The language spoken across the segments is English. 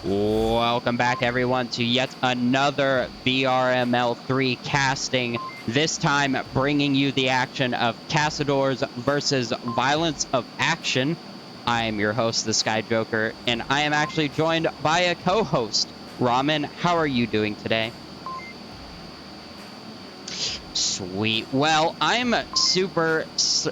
Welcome back, everyone, to yet another VRML 3 casting. This time, bringing you the action of Cazadores versus Violence of Action. I am your host, TheSkyJoker, and I am actually joined by a co-host, Ramen. How are you doing today? Sweet. Well, I'm super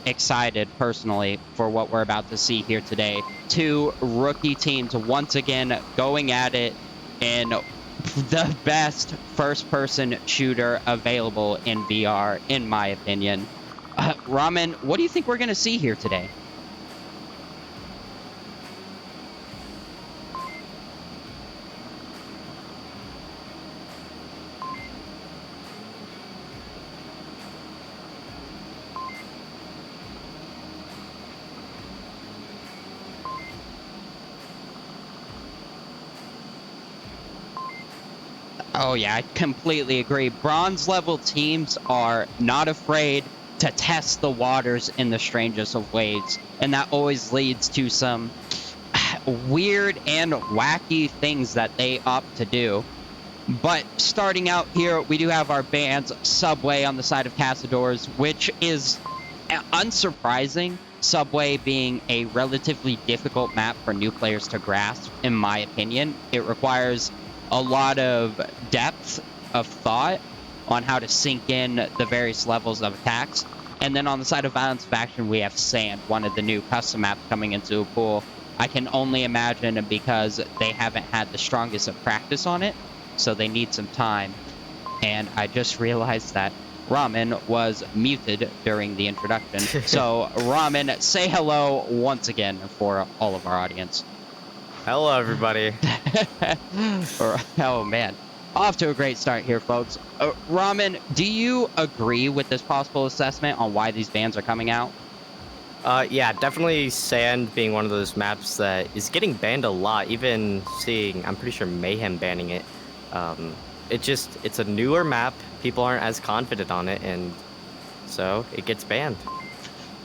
excited personally for what we're about to see here today. Two rookie teams once again going at it in the best first-person shooter available in VR, in my opinion. Ramen, what do you think we're going to see here today? Oh, yeah, I completely agree. Bronze level teams are not afraid to test the waters in the strangest of ways, and that always leads to some weird and wacky things that they opt to do. But starting out here, we do have our bands Subway on the side of Cazadores, which is unsurprising. Subway being a relatively difficult map for new players to grasp, in my opinion. It requires a lot of depth of thought on how to sink in the various levels of attacks. And then on the side of Violence of Action, we have Sand, one of the new custom maps coming into a pool. I can only imagine because they haven't had the strongest of practice on it, so they need some time. And I just realized that Ramen was muted during the introduction. So, Ramen, say hello once again for all of our audience. Hello, everybody. Oh, man. Off to a great start here, folks. Ramen, do you agree with this possible assessment on why these bans are coming out? Yeah, definitely Sand being one of those maps that is getting banned a lot. Even seeing, I'm pretty sure Mayhem banning it. It's a newer map. People aren't as confident on it, and so it gets banned.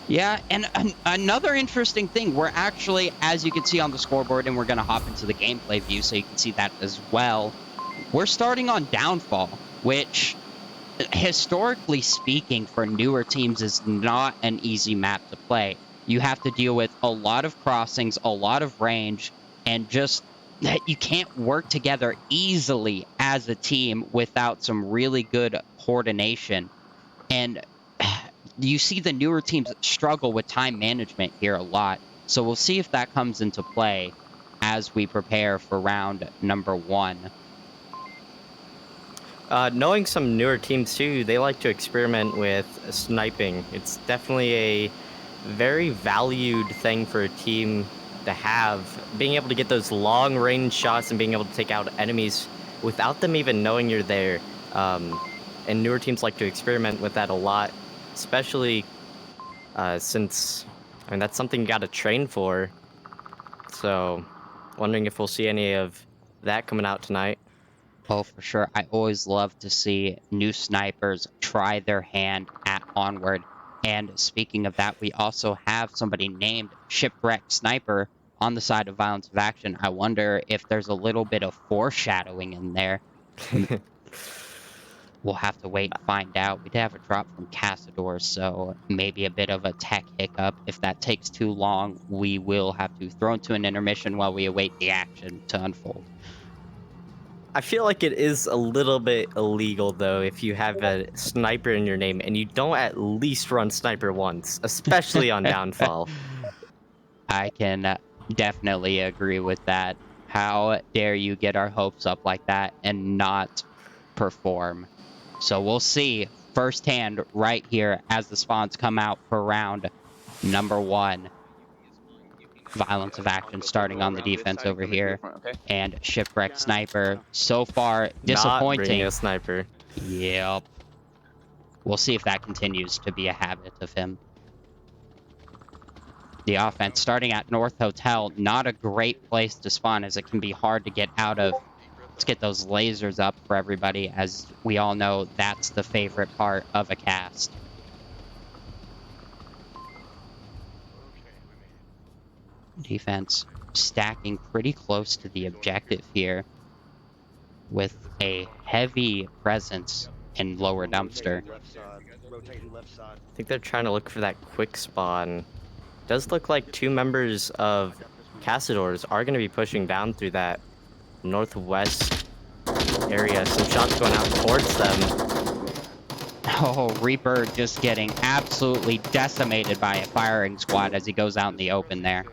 Yeah, and another interesting thing, we're actually, as you can see on the scoreboard, and we're going to hop into the gameplay view so you can see that as well, we're starting on Downfall, which, historically speaking, for newer teams is not an easy map to play. You have to deal with a lot of crossings, a lot of range, and just you can't work together easily as a team without some really good coordination. And you see the newer teams struggle with time management here a lot. So we'll see if that comes into play as we prepare for round number 1. Knowing some newer teams too, they like to experiment with sniping. It's definitely a very valued thing for a team to have. Being able to get those long range shots and being able to take out enemies without them even knowing you're there. And newer teams like to experiment with that a lot, especially since, I mean, that's something you got to train for. So, wondering if we'll see any of that coming out tonight. Oh, for sure. I always love to see new snipers try their hand at Onward. And speaking of that, we also have somebody named Shipwreck Sniper on the side of Violence of Action. I wonder if there's a little bit of foreshadowing in there. We'll have to wait and find out. We did have a drop from Cazadores, so maybe a bit of a tech hiccup. If that takes too long, we will have to throw into an intermission while we await the action to unfold. I feel like it is a little bit illegal, though, if you have a sniper in your name and you don't at least run sniper once, especially on Downfall. I can definitely agree with that. How dare you get our hopes up like that and not perform? So we'll see firsthand right here as the spawns come out for round number 1. Violence of Action starting on the defense over here. And Shipwreck Sniper, so far, disappointing. Not bringing a sniper. Yep. We'll see if that continues to be a habit of him. The offense starting at North Hotel, not a great place to spawn as it can be hard to get out of. Let's get those lasers up for everybody. As we all know, that's the favorite part of a cast. Defense stacking pretty close to the objective here with a heavy presence in lower dumpster. I think they're trying to look for that quick spawn. Does look like 2 members of Cazadores are going to be pushing down through that northwest area. Some shots going out towards them. Oh, Reaper just getting absolutely decimated by a firing squad as he goes out in the open there.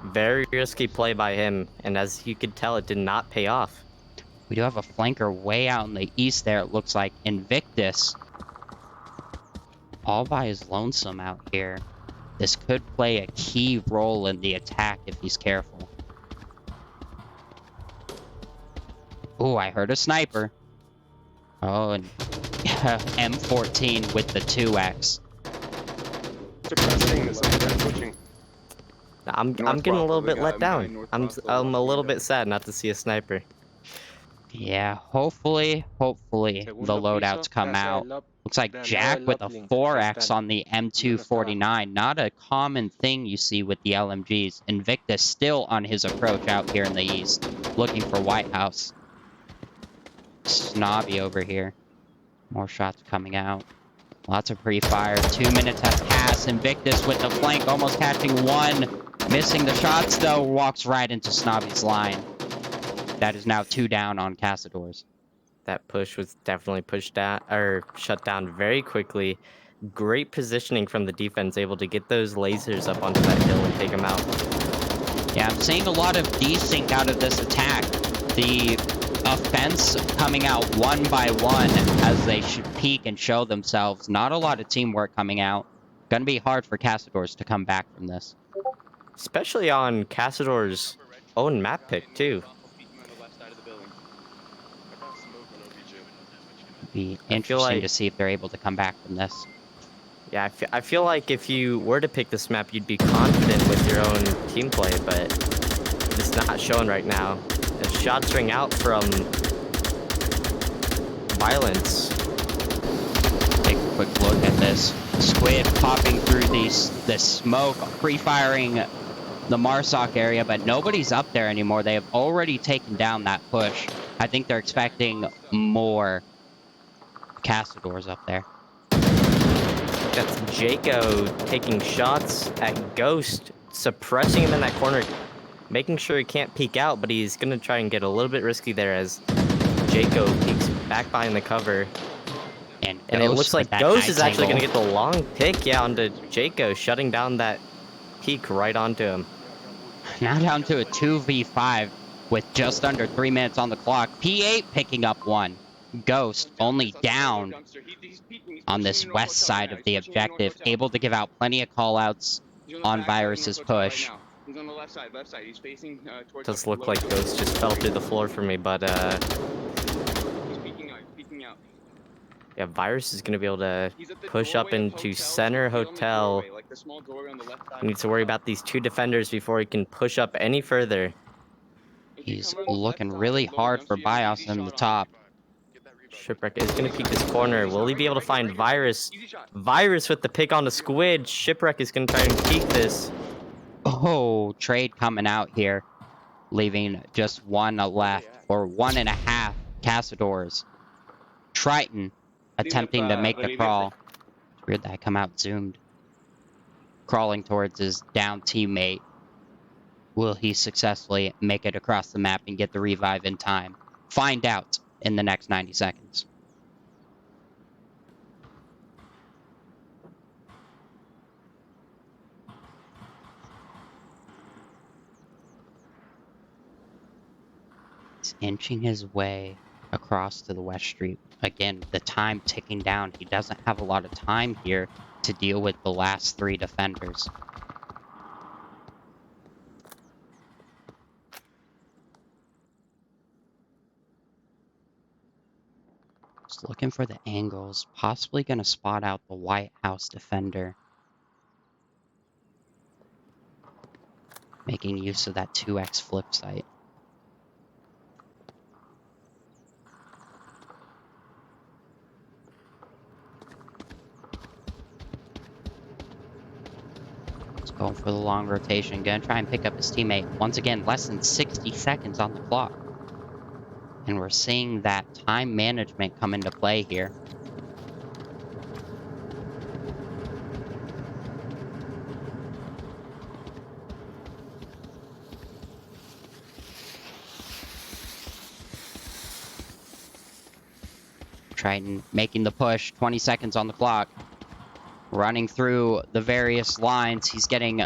Very risky play by him, and as you could tell, it did not pay off. We do have a flanker way out in the east there. It looks like Invictus all by his lonesome out here. This could play a key role in the attack if he's careful. Oh, I heard a sniper. Oh, and M14 with the 2x. I'm getting a little bit let down. I'm a little bit sad not to see a sniper. Yeah, hopefully the loadouts come out. Looks like Jack with a 4x on the M249. Not a common thing you see with the LMGs. Invictus still on his approach out here in the east, looking for White House. Snobby over here. More shots coming out. Lots of pre-fire. 2 minutes have passed. Invictus with the flank, almost catching one. Missing the shots, though. Walks right into Snobby's line. That is now 2 down on Cazadores. That push was definitely pushed down or shut down very quickly. Great positioning from the defense, able to get those lasers up onto that hill and take them out. Yeah, I'm seeing a lot of desync out of this attack. The offense coming out one by one as they should peek and show themselves. Not a lot of teamwork coming out. Gonna be hard for Cazadores to come back from this. Especially on Cazadores' own map pick, too. Be interesting to see if they're able to come back from this. Yeah, I feel like if you were to pick this map, you'd be confident with your own team play, but it's not showing right now. As shots ring out from Violence. Take a quick look at this. Squid popping through the smoke, pre-firing the Marsoc area, but nobody's up there anymore. They have already taken down that push. I think they're expecting more Cazadores up there. That's Jaco taking shots at Ghost, suppressing him in that corner, making sure he can't peek out, but he's going to try and get a little bit risky there as Jaco peeks back behind the cover. And it looks like Ghost is actually going to get the long pick, onto Jaco, shutting down that peek right onto him. Now down to a 2v5 with just under 3 minutes on the clock. P8 picking up one. Ghost only down on this west side of the objective, able to give out plenty of callouts on Virus's push. He's on the left side. He's facing towards. Does look like Ghost just fell through the floor for me, but he's peeking out. Yeah, Virus is gonna be able to push up into Center Hotel. He needs to worry about these 2 defenders before he can push up any further. He's looking really hard for Bios in the top. Shipwreck is going to peek this corner. Will he be able to find Virus? Virus with the pick on the Squid. Shipwreck is going to try and peek this. Oh, trade coming out here. Leaving just 1 left, or 1.5 Cazadores. Triton attempting to make the crawl. It's weird that I come out zoomed. Crawling towards his down teammate. Will he successfully make it across the map and get the revive in time? Find out in the next 90 seconds. He's inching his way across to the West Street. Again, the time ticking down. He doesn't have a lot of time here to deal with the last 3 defenders. Just looking for the angles, possibly going to spot out the White House defender. Making use of that 2x flip site. Going for the long rotation. Gonna try and pick up his teammate. Once again, less than 60 seconds on the clock. And we're seeing that time management come into play here. Triton making the push, 20 seconds on the clock. Running through the various lines. He's getting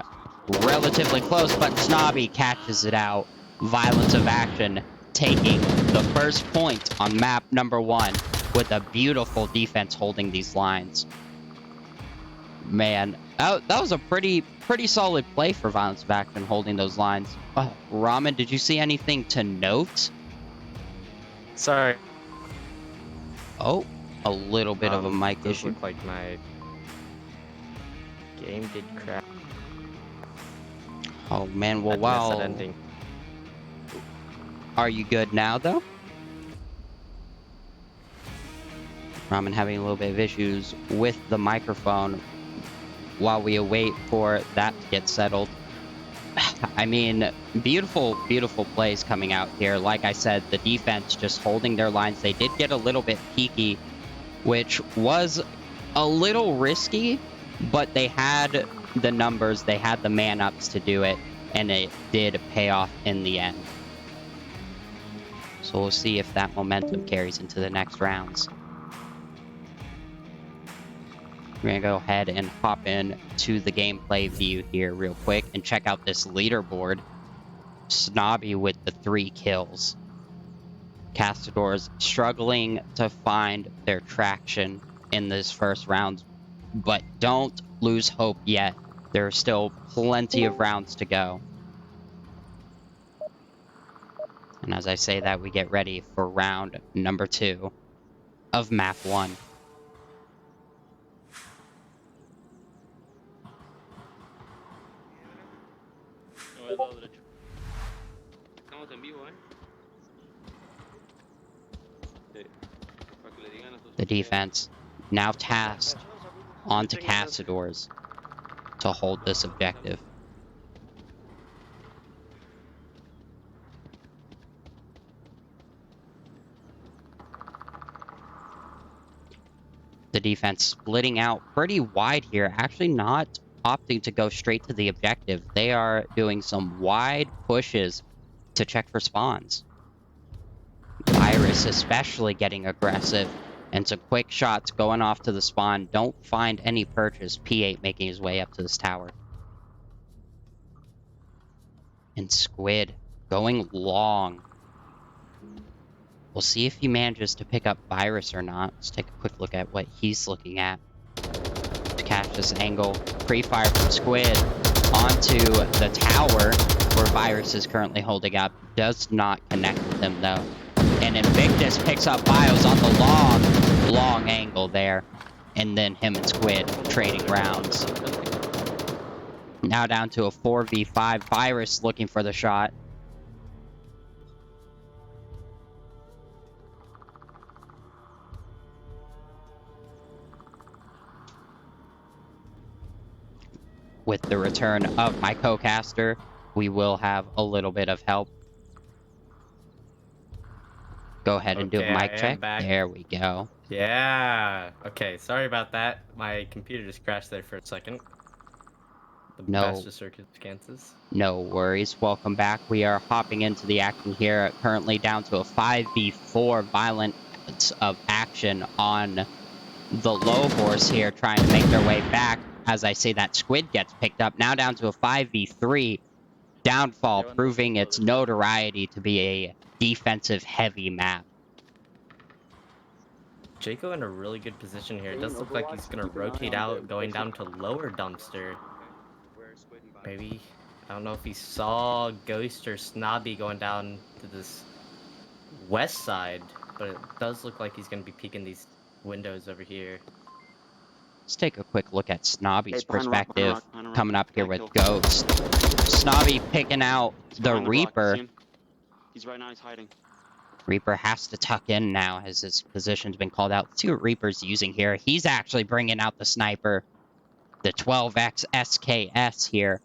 relatively close, but Snobby catches it out. Violence of action taking the first point on map number 1 with a beautiful defense holding these lines. Man, that was a pretty solid play for Violence of Action holding those lines. Ramen, did you see anything to note? Sorry. Oh, a little bit of a mic does issue. Look like my game did crash. Oh man, well, That's wow. ending. Are you good now, though? Ramen having a little bit of issues with the microphone while we await for that to get settled. I mean, beautiful plays coming out here. Like I said, the defense just holding their lines. They did get a little bit peaky, which was a little risky, but they had the numbers, they had the man-ups to do it, and it did pay off in the end. So we'll see if that momentum carries into the next rounds. We're going to go ahead and hop in to the gameplay view here real quick and check out this leaderboard. Snobby with the 3 kills. Cazadores struggling to find their traction in this first round, but don't lose hope yet. There are still plenty of rounds to go. And as I say that, we get ready for round number 2 of map 1. Estamos en vivo, The defense now tasked onto Cazadores to hold this objective. The defense splitting out pretty wide here, actually not opting to go straight to the objective. They are doing some wide pushes to check for spawns. Virus especially getting aggressive, and some quick shots going off to the spawn. Don't find any purchase. P8 making his way up to this tower. And Squid going long. We'll see if he manages to pick up Virus or not. Let's take a quick look at what he's looking at. To catch this angle. Pre-fire from Squid onto the tower where Virus is currently holding up. Does not connect with him though. And Invictus picks up Bios on the long angle there. And then him and Squid trading rounds. Now down to a 4v5. Virus looking for the shot. With the return of my co-caster, we will have a little bit of help. Go ahead and do a mic check. There we go. Yeah. Okay, sorry about that. My computer just crashed there for a second. The master circumstances. No worries. Welcome back. We are hopping into the action here. Currently down to a 5v4 violence of action on the low horse here, trying to make their way back. As I say, that Squid gets picked up. Now down to a 5v3. Downfall proving its notoriety to be a defensive-heavy map. Jaco in a really good position here. It does look like he's going to rotate out, going down to lower dumpster. Maybe, I don't know if he saw Ghost or Snobby going down to this west side, but it does look like he's going to be peeking these windows over here. Let's take a quick look at Snobby's perspective coming up here with Ghost. Snobby picking out the Reaper. He's right now, he's hiding. Reaper has to tuck in now as his position's been called out. Let's see what Reaper's using here. He's actually bringing out the sniper. The 12x SKS here.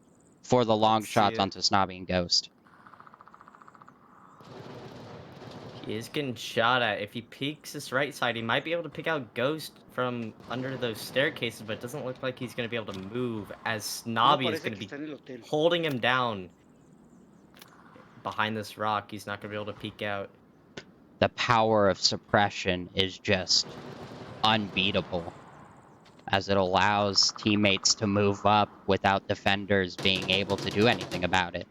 for the long Let's see shots it. onto Snobby and Ghost. He is getting shot at. If he peeks his right side, he might be able to pick out Ghost from under those staircases, but it doesn't look like he's going to be able to move, as Snobby is going to be holding him down behind this rock. He's not going to be able to peek out. The power of suppression is just unbeatable, as it allows teammates to move up without defenders being able to do anything about it.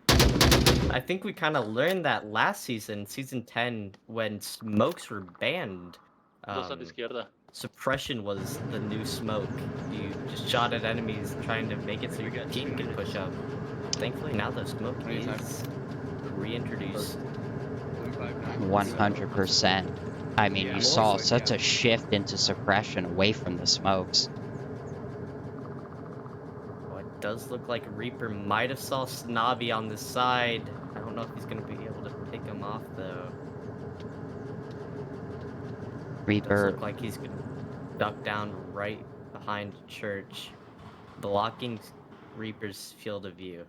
I think we kind of learned that last season, season 10, when smokes were banned. Dos a la izquierda. Suppression was the new smoke. You just shot at enemies trying to make it so your team can push up. Thankfully, now the smoke is reintroduced. 100%. I mean, you saw such a shift into suppression away from the smokes. Oh, it does look like Reaper might have saw Snobby on the side. I don't know if he's going to be able to pick him off, though. Reaper. Does look like he's going to duck down right behind church, blocking Reaper's field of view.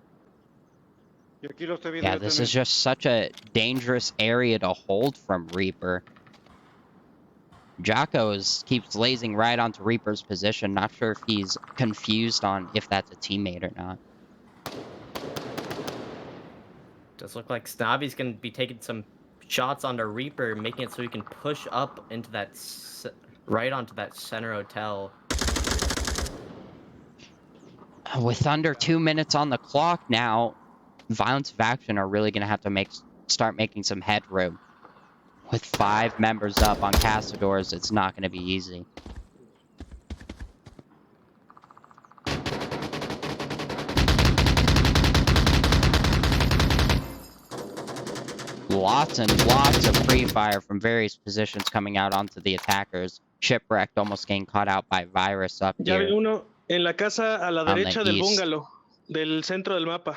Yeah, this is just such a dangerous area to hold from Reaper. Jocko keeps lazing right onto Reaper's position. Not sure if he's confused on if that's a teammate or not. Does look like Snobby's going to be taking some shots onto Reaper, making it so he can push up into that, right onto that center hotel. With under 2 minutes on the clock now, Violence of Action are really going to have to start making some headroom. With 5 members up on Cazadores, it's not going to be easy. Lots and lots of free fire from various positions coming out onto the attackers. Shipwrecked, almost getting caught out by Virus up Ya vi here. uno en la casa a la On the derecha del east. bungalow, del centro del mapa.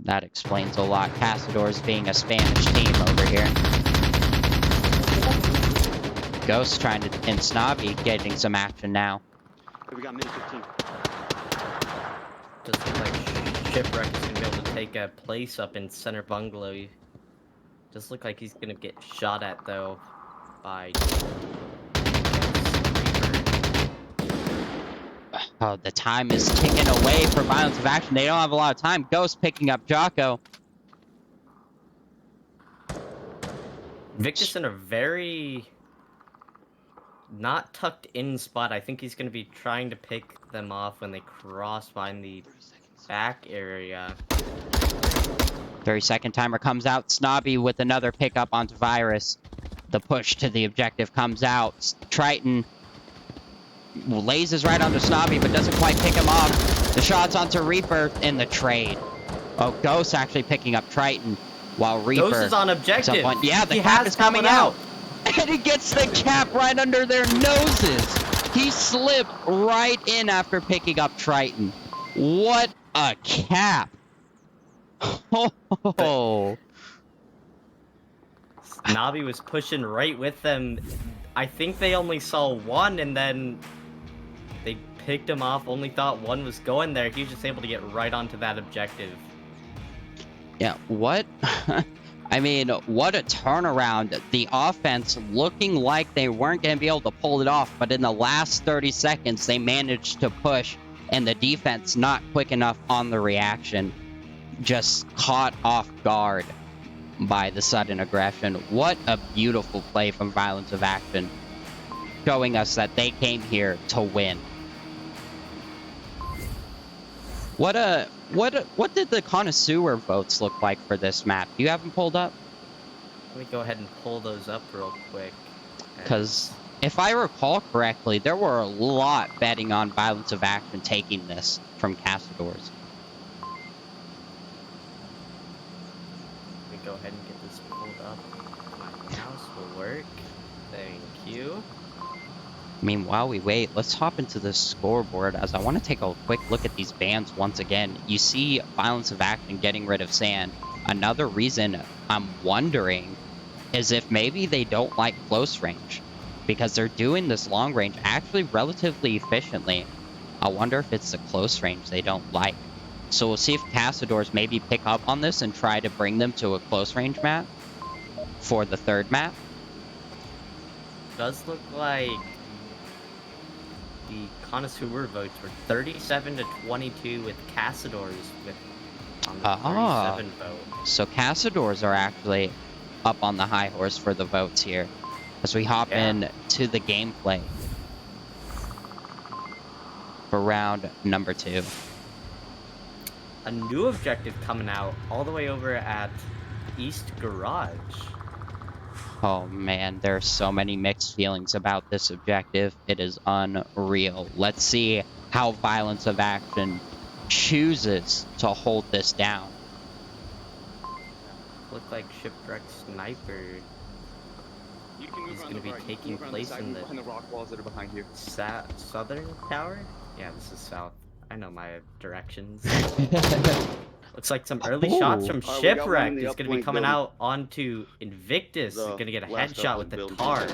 That explains a lot. Cazadores being a Spanish team over here. Ghost trying to, and Snobby getting some action now. We got minute 15. Does look like Shipwreck is going to be able to take a place up in center bungalow. Does look like he's going to get shot at, though, by Oh, the time is ticking away for Violence of Action. They don't have a lot of time. Ghost picking up Jocko. Victus in a very not tucked in spot. I think he's going to be trying to pick them off when they cross behind the back area. 30-second timer comes out. Snobby with another pickup onto Virus. The push to the objective comes out. Triton lazes right onto Snobby, but doesn't quite pick him off. The shots onto Reaper in the trade. Oh, Ghost actually picking up Triton, while Reaper... Ghost is on objective. Yeah, the cap is coming out. And he gets the cap right under their noses. He slipped right in after picking up Triton. What a cap. Oh. Snobby was pushing right with them. I think they only saw one, and then they picked him off, only thought one was going there. He was just able to get right onto that objective. Yeah, what? I mean, what a turnaround. The offense looking like they weren't going to be able to pull it off, but in the last 30 seconds, they managed to push, and the defense not quick enough on the reaction. Just caught off guard by the sudden aggression. What a beautiful play from Violence of Action, showing us that they came here to win. What did the connoisseur votes look like for this map? Do you have them pulled up? Let me go ahead and pull those up real quick. Because if I recall correctly, there were a lot betting on Violence of Action taking this from Cazadores. Let me go ahead and get this pulled up. My mouse will work. Thank you. Meanwhile, we wait. Let's hop into the scoreboard as I want to take a quick look at these bans once again. You see Violence of Action getting rid of Sand. Another reason I'm wondering is if maybe they don't like close range, because they're doing this long range actually relatively efficiently. I wonder if it's the close range they don't like. So we'll see if Cazadores maybe pick up on this and try to bring them to a close range map for the third map. Does look like the connoisseur votes were 37 to 22 with Cazadores with on the 37 vote. So Cazadores are actually up on the high horse for the votes here as we hop in to the gameplay for round number 2. A new objective coming out all the way over at East Garage. Oh man, there are so many mixed feelings about this objective. It is unreal. Let's see how Violence of Action chooses to hold this down. Look like Shipwreck Sniper. He's going to be taking place in the rock walls that are behind you. southern tower? Yeah, this is south. I know my directions. Looks like some early shots from Shipwreck. He's going to be coming out onto Invictus. He's going to get a headshot with the tar.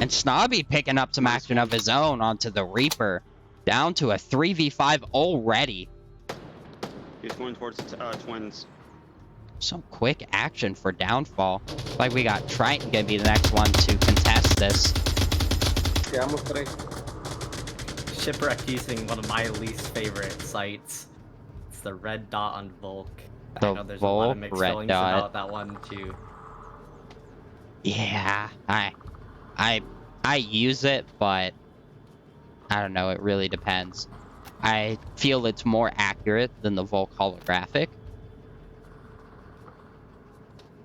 And Snobby picking up some action of his own onto the Reaper. Down to a 3v5 already. He's going towards Twins. Some quick action for Downfall. Like we got Triton gonna be the next one to contest this. Shipwreck using one of my least favorite sites. It's the red dot on Volk. The I know there's a lot of Volk mixed red feelings dot. about that one too. Yeah, I use it, but I don't know, it really depends. I feel it's more accurate than the Volk holographic,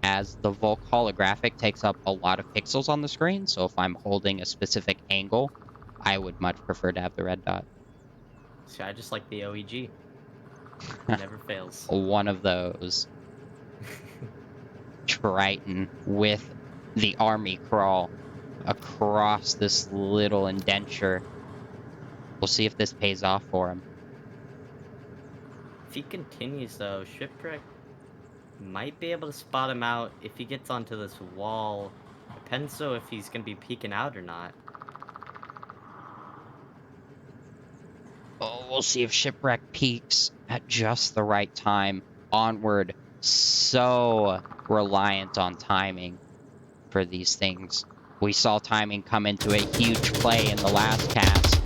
as the Volk holographic takes up a lot of pixels on the screen, so if I'm holding a specific angle, I would much prefer to have the red dot. See, I just like the OEG. It never fails. One of those. Triton with the army crawl across this little indenture. We'll see if this pays off for him. If he continues though, Shipwreck might be able to spot him out if he gets onto this wall. Depends though if he's gonna be peeking out or not. Oh, we'll see if Shipwreck peaks at just the right time. Onward, so reliant on timing for these things. We saw timing come into a huge play in the last cast.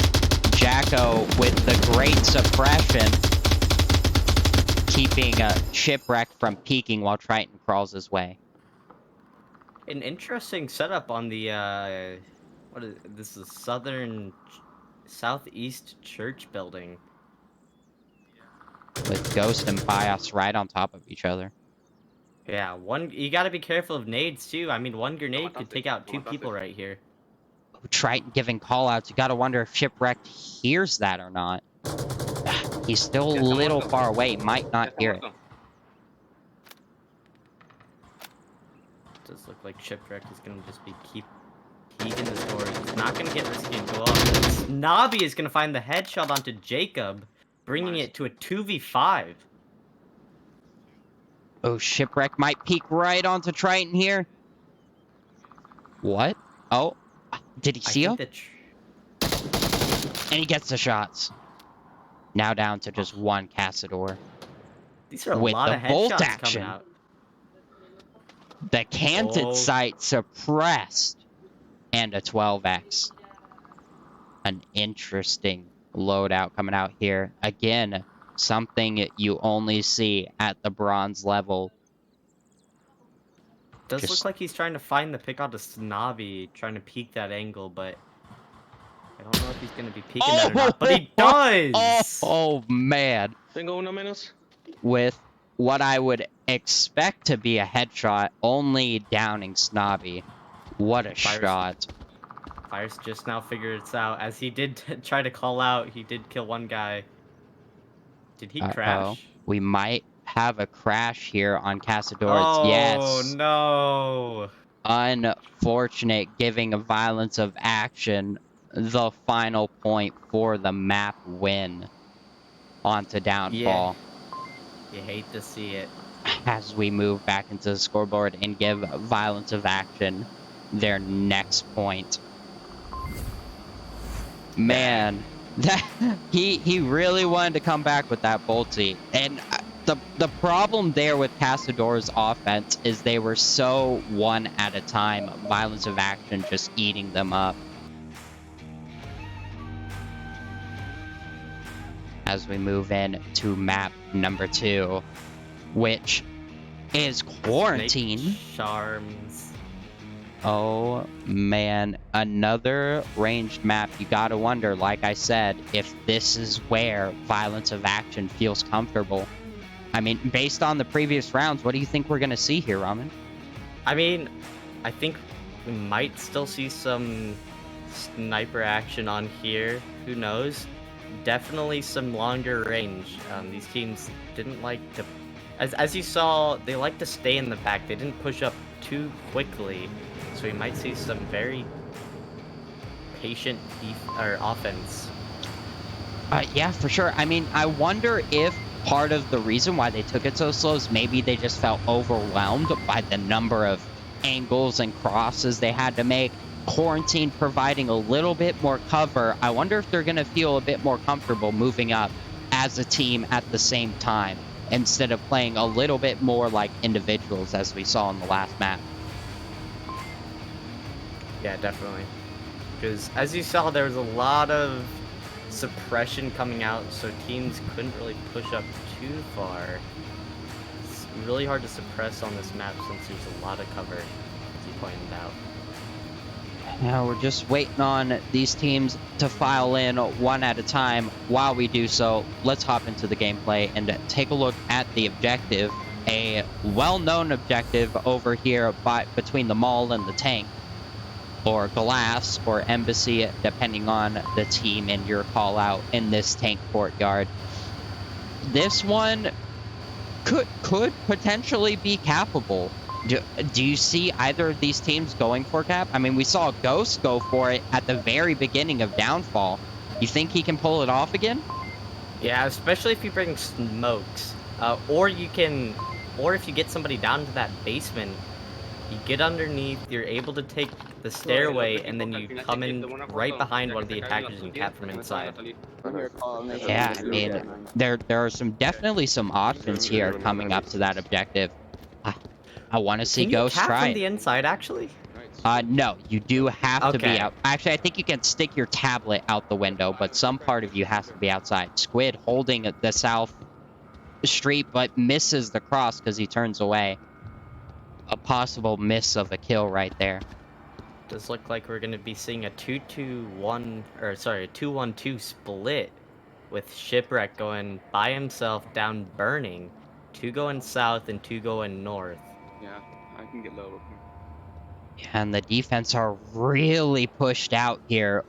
Jacko with the great suppression, keeping Shipwreck from peeking while Triton crawls his way. An interesting setup on the what is this is southeast church building. With Ghost and Bios right on top of each other. Yeah, you gotta be careful of nades too. I mean, one grenade could take out 2 people right here. Triton giving callouts. You gotta wonder if Shipwreck hears that or not. He's still a little far away. Might not hear it. Does look like Shipwreck is gonna just be peeking this door. He's not gonna get risky and go up. Snobby is gonna find the headshot onto Jacob, bringing it to a 2v5. Oh, Shipwreck might peek right onto Triton here. What? Oh, did he see him? And he gets the shots. Now down to just one Cazador. These are a with lot the of bolt headshots action. coming out. The canted Oh. sight suppressed. And a 12x. An interesting loadout coming out here. Again, something you only see at the bronze level. Does look like he's trying to find the pick on the Snobby, trying to peek that angle, but I don't know if he's gonna be peeking that or not, but he does! Oh, man. Tengo uno menos. With what I would expect to be a headshot, only downing Snobby. What a shot. Fires just now figured it out. As he did try to call out, he did kill one guy. Did he crash? We might have a crash here on Cazadores. Oh, yes. no. Unfortunate, giving a Violence of Action the final point for the map win onto Downfall. You hate to see it. As we move back into the scoreboard and give Violence of Action their next point. Man, That he really wanted to come back with that bolty. And the problem there with Cazadores' offense is they were so one at a time, violence of action just eating them up. As we move in to map number 2, which is Quarantine. Snake Charms. Oh man, another ranged map. You gotta wonder, like I said, if this is where violence of action feels comfortable. I mean, based on the previous rounds, what do you think we're gonna see here, Ramen? I mean, I think we might still see some sniper action on here. Who knows? Definitely some longer range. These teams didn't like to, as you saw, they like to stay in the back. They didn't push up too quickly, so we might see some very patient offense. Yeah, for sure. I mean, I wonder if part of the reason why they took it so slow is maybe they just felt overwhelmed by the number of angles and crosses they had to make. Quarantine providing a little bit more cover. I wonder if they're going to feel a bit more comfortable moving up as a team at the same time instead of playing a little bit more like individuals as we saw in the last map. Yeah, definitely. Because as you saw, there was a lot of suppression coming out, so teams couldn't really push up too far. It's really hard to suppress on this map since there's a lot of cover, as you pointed out. Now we're just waiting on these teams to file in one at a time. While we do so, let's hop into the gameplay and take a look at the objective. A well-known objective over here between the mall and the tank, or glass, or embassy, depending on the team and your call out in this tank courtyard. This one could potentially be capable. Do you see either of these teams going for cap? I mean, we saw Ghost go for it at the very beginning of Downfall. You think he can pull it off again? Yeah, especially if you bring smokes. Or if you get somebody down to that basement, you get underneath, you're able to take the stairway, and then you come in right behind one of the attackers and cap from inside. Yeah, I mean, there are definitely some options here coming up to that objective. I want to see Ghost Can you cap try from it. the inside, actually? No, you do have to be Okay. out. Actually, I think you can stick your tablet out the window, but some part of you has to be outside. Squid holding the south street, but misses the cross because he turns away. A possible miss of a kill right there. Does look like we're going to be seeing a 2-2-1, or sorry, a 2-1-2 split with Shipwreck going by himself down burning. 2 going south and 2 going north. Yeah, I can get low. And the defense are really pushed out here.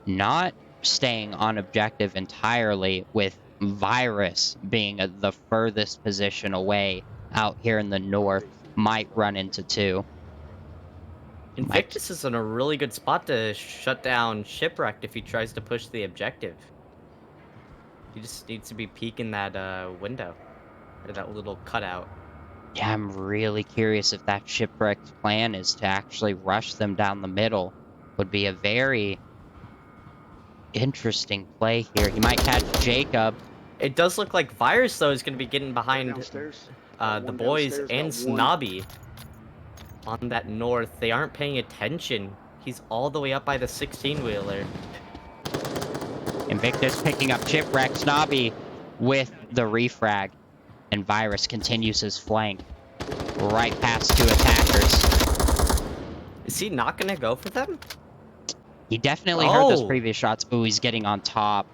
Not staying on objective entirely, with Virus being the furthest position away out here in the north. Might run into 2. Invictus is in a really good spot to shut down Shipwrecked if he tries to push the objective. He just needs to be peeking that window, or that little cutout. Yeah, I'm really curious if that Shipwrecked plan is to actually rush them down the middle. Would be a very interesting play here. He might catch Jacob. It does look like Virus, though, is going to be getting behind the boys and Snobby on that north. They aren't paying attention. He's all the way up by the 16-wheeler. Invictus picking up Shipwreck. Snobby with the refrag. And Virus continues his flank right past 2 attackers. Is he not going to go for them? He definitely heard those Oh. previous shots. Ooh, he's getting on top.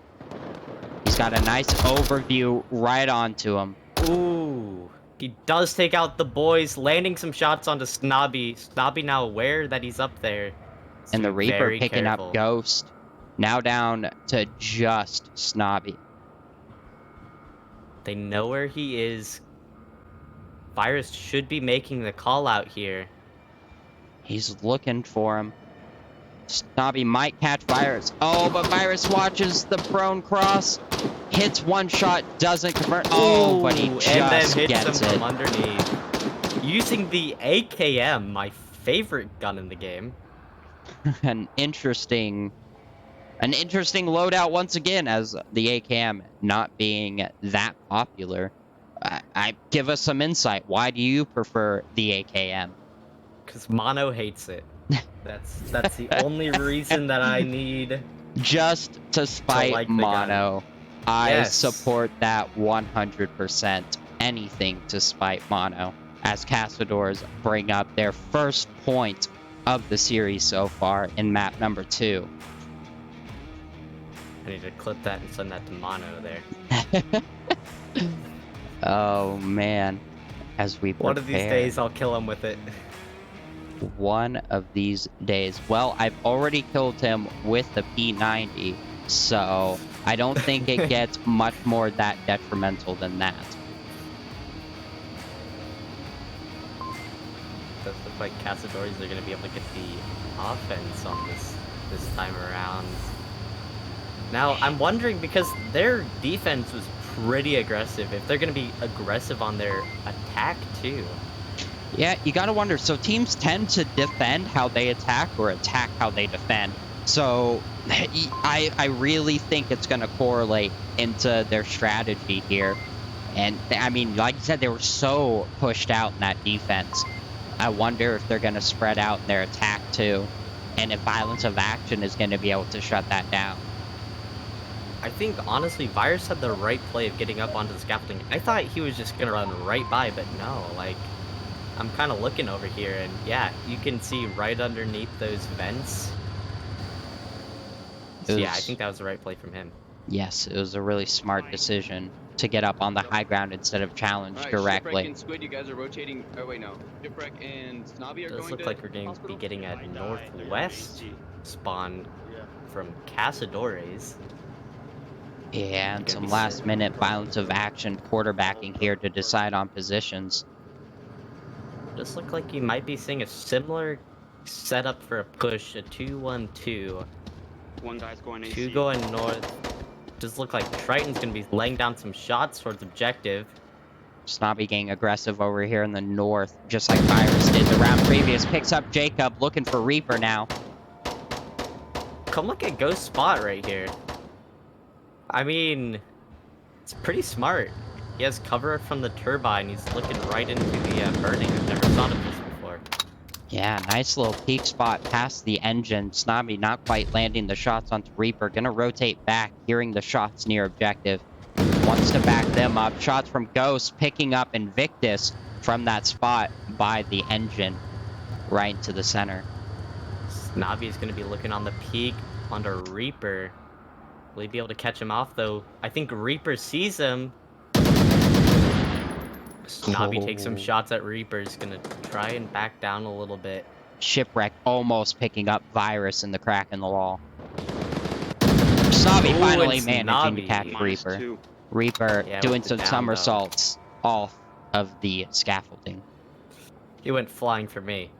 He's got a nice overview right onto him. Ooh. He does take out the boys, landing some shots onto Snobby. Snobby now aware that he's up there. So And the be Reaper very picking careful. up Ghost. Now down to just Snobby. They know where he is. Virus should be making the call out here. He's looking for him. Snobby might catch Virus. Oh, but Virus watches the prone cross. Hits one shot, doesn't convert. Oh, but he Ooh, just and then hits gets him it. from underneath. Using the AKM, my favorite gun in the game. An interesting An interesting loadout once again, as the AKM not being that popular. I give us some insight. Why do you prefer the AKM? Because Mono hates it. That's the only reason that I need Just to spite like the gun. Mono. I Yes. support that 100%. Anything to spite Mono. As Cazadores bring up their first point of the series so far in map number 2. I need to clip that and send that to Mono there. Oh man. As we prepare. One of these days I'll kill him with it. One of these days. Well, I've already killed him with the P90, so I don't think it gets much more that detrimental than that. Does look like Cazadores are going to be able to get the offense on this time around. Now, I'm wondering, because their defense was pretty aggressive, if they're going to be aggressive on their attack too. Yeah, you gotta wonder. So teams tend to defend how they attack or attack how they defend. So I really think it's gonna correlate into their strategy here. And I mean, like you said, they were so pushed out in that defense. I wonder if they're gonna spread out in their attack too, and if violence of action is gonna be able to shut that down. I think, honestly, Virus had the right play of getting up onto the scaffolding. I thought he was just gonna run right by, but no, like, I'm kind of looking over here, and yeah, you can see right underneath those vents. So yeah, I think that was the right play from him. Yes, it was a really smart decision to get up on the high ground instead of challenge All right, directly. Shipwreck and Squid, you guys are rotating. Oh wait, no. Shipwreck and Snobby are It does going look to like we're going to be getting a northwest spawn from Cazadores. Yeah, and Gonna some be last minute violence of action quarterbacking here to decide on positions. Just look like you might be seeing a similar setup for a push, a 2-1-2. One guy's going AC. 2 going north. Does look like Triton's gonna be laying down some shots towards objective. Snobby getting aggressive over here in the north, just like Virus did the round previous. Picks up Jacob, looking for Reaper now. Come look at Ghost Spot right here. I mean, it's pretty smart. He has cover from the turbine. He's looking right into the burning. I've never thought of this before. Yeah, nice little peak spot past the engine. Snobby not quite landing the shots onto Reaper. Gonna rotate back, hearing the shots near objective. Wants to back them up. Shots from Ghost, picking up Invictus from that spot by the engine. Right into the center. Snobby is going to be looking on the peak onto Reaper. Will he be able to catch him off, though? I think Reaper sees him. Snobby takes some shots at Reaper. He's going to try and back down a little bit. Shipwreck almost picking up Virus in the crack in the wall. Snobby finally managing to catch Reaper. -2. Reaper Yeah, doing with the some down, somersaults off of the scaffolding. He went flying for me.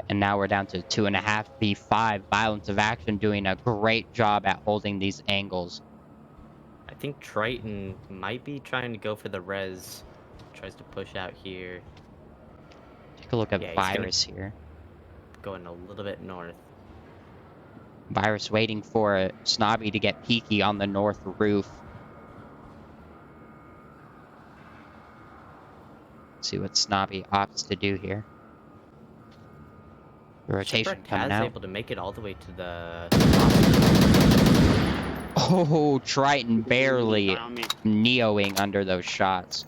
And now we're down to 2.5 v5. Violence of action doing a great job at holding these angles. I think Triton might be trying to go for the res. Tries to push out here. Take a look at Yeah, he's Virus here. Going a little bit north. Virus waiting for Snobby to get peaky on the north roof. Let's see what Snobby opts to do here. The rotation Shipwreck coming has out. able to make it all the way to the Oh, Triton barely On me. neoing under those shots.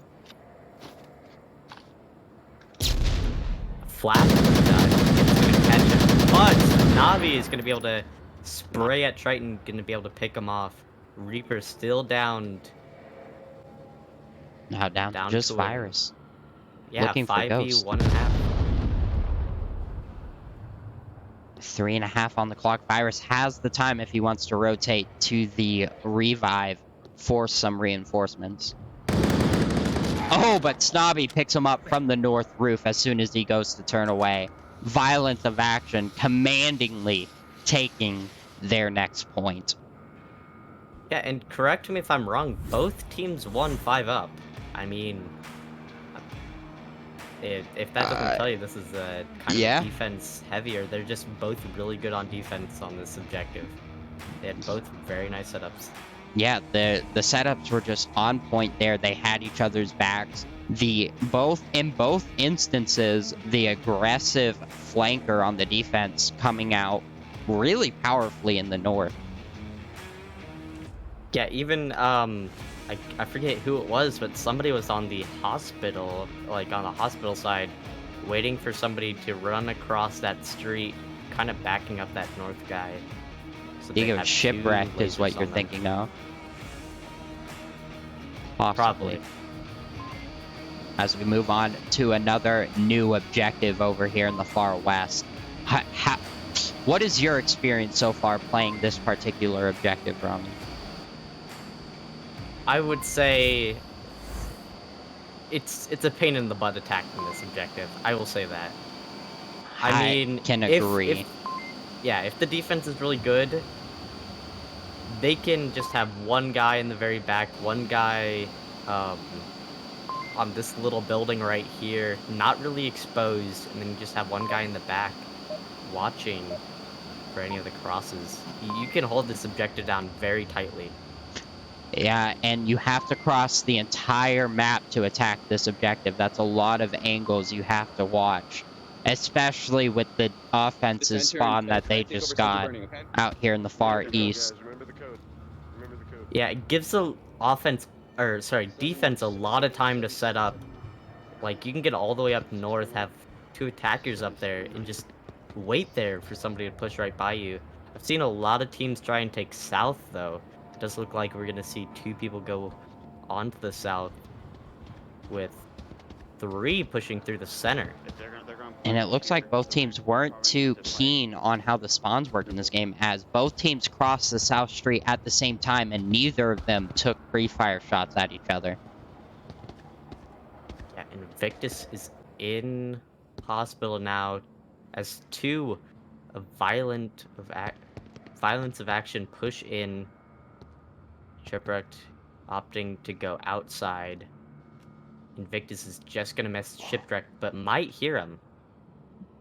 flat. It's gonna catch him. But Navi is gonna be able to spray at Triton, gonna be able to pick him off. Reaper still downed. Now down to just to Virus. Yeah, Looking for 5v, Ghost. 1.5. 3.5 on the clock. Virus has the time if he wants to rotate to the revive for some reinforcements. Oh, but Snobby picks him up from the north roof as soon as he goes to turn away. Violence of action, commandingly taking their next point. Yeah, and correct me if I'm wrong, both teams won 5 up. I mean, If that doesn't tell you, this is kind yeah. of defense heavier. They're just both really good on defense on this objective. They had both very nice setups. Yeah, the setups were just on point there. They had each other's backs. In both instances, the aggressive flanker on the defense coming out really powerfully in the north. Yeah, even I forget who it was, but somebody was on the hospital, like on the hospital side, waiting for somebody to run across that street, kind of backing up that north guy. So You go shipwrecked is what you're thinking of. Possibly. Probably. As we move on to another new objective over here in the far west. What is your experience so far playing this particular objective, Ramen? I would say it's a pain in the butt attacking this objective. I will say that. I mean, can agree. If the defense is really good, they can just have one guy in the very back, one guy on this little building right here, not really exposed, and then you just have one guy in the back watching for any of the crosses. You can hold this objective down very tightly. Yeah, and you have to cross the entire map to attack this objective. That's a lot of angles you have to watch, especially with the offensive spawn that they just got out here in the far east. Remember the code. Remember the code. Yeah, it gives the defense a lot of time to set up. Like, you can get all the way up north, have two attackers up there, and just wait there for somebody to push right by you. I've seen a lot of teams try and take south, though. It does look like we're going to see two people go onto the south, with 3 pushing through the center. And it looks like both teams weren't too keen on how the spawns work in this game, as both teams crossed the South Street at the same time, and neither of them took pre-fire shots at each other. Yeah, Invictus is in hospital now, as 2 of violence of action push in. Shipwrecked opting to go outside. Invictus is just gonna miss Shipwreck, but might hear him.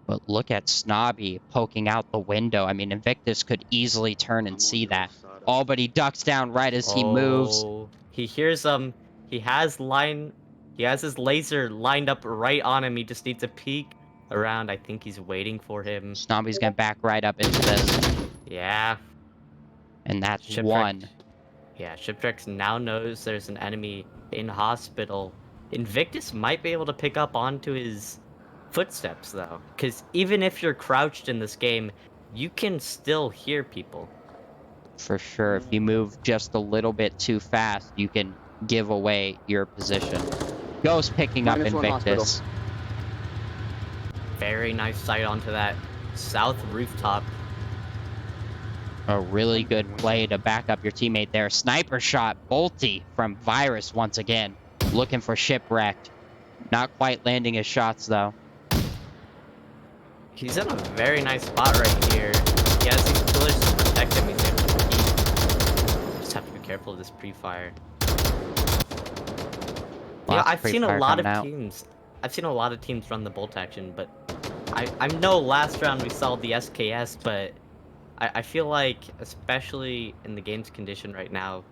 But look at Snobby poking out the window. I mean, Invictus could easily turn and see that. Oh, but he ducks down right as he moves. He hears him. He has his laser lined up right on him. He just needs to peek around. I think he's waiting for him. Snobby's gonna back right up into this. Yeah. And that's Shipwrecked. 1. Yeah, Shipwreck now knows there's an enemy in hospital. Invictus might be able to pick up onto his footsteps, though. Because even if you're crouched in this game, you can still hear people. For sure. If you move just a little bit too fast, you can give away your position. Ghost picking up Invictus. Very nice sight onto that south rooftop. A really good play to back up your teammate there. Sniper shot, Bolty from Virus once again. Looking for Shipwrecked. Not quite landing his shots, though. He's in a very nice spot right here. He has these pillars to protect him. He's able to keep. Just have to be careful of this pre-fire. Yeah, I've seen a lot of teams. I've seen a lot of teams run the bolt action, but I know last round we saw the SKS, but I feel like, especially in the game's condition right now,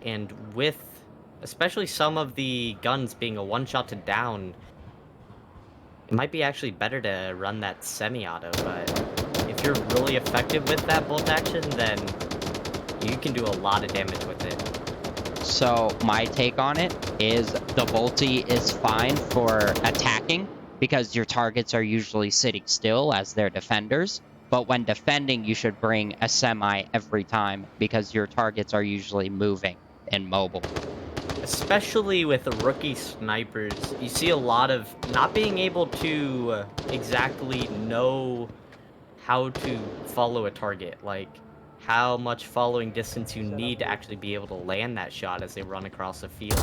and with especially some of the guns being a one-shot to down, it might be actually better to run that semi-auto, but if you're really effective with that bolt action, then you can do a lot of damage with it. So my take on it is the Bolty is fine for attacking, because your targets are usually sitting still as their defenders. But when defending, you should bring a semi every time, because your targets are usually moving and mobile. Especially with rookie snipers, you see a lot of not being able to exactly know how to follow a target, like how much following distance you need to actually be able to land that shot as they run across the field.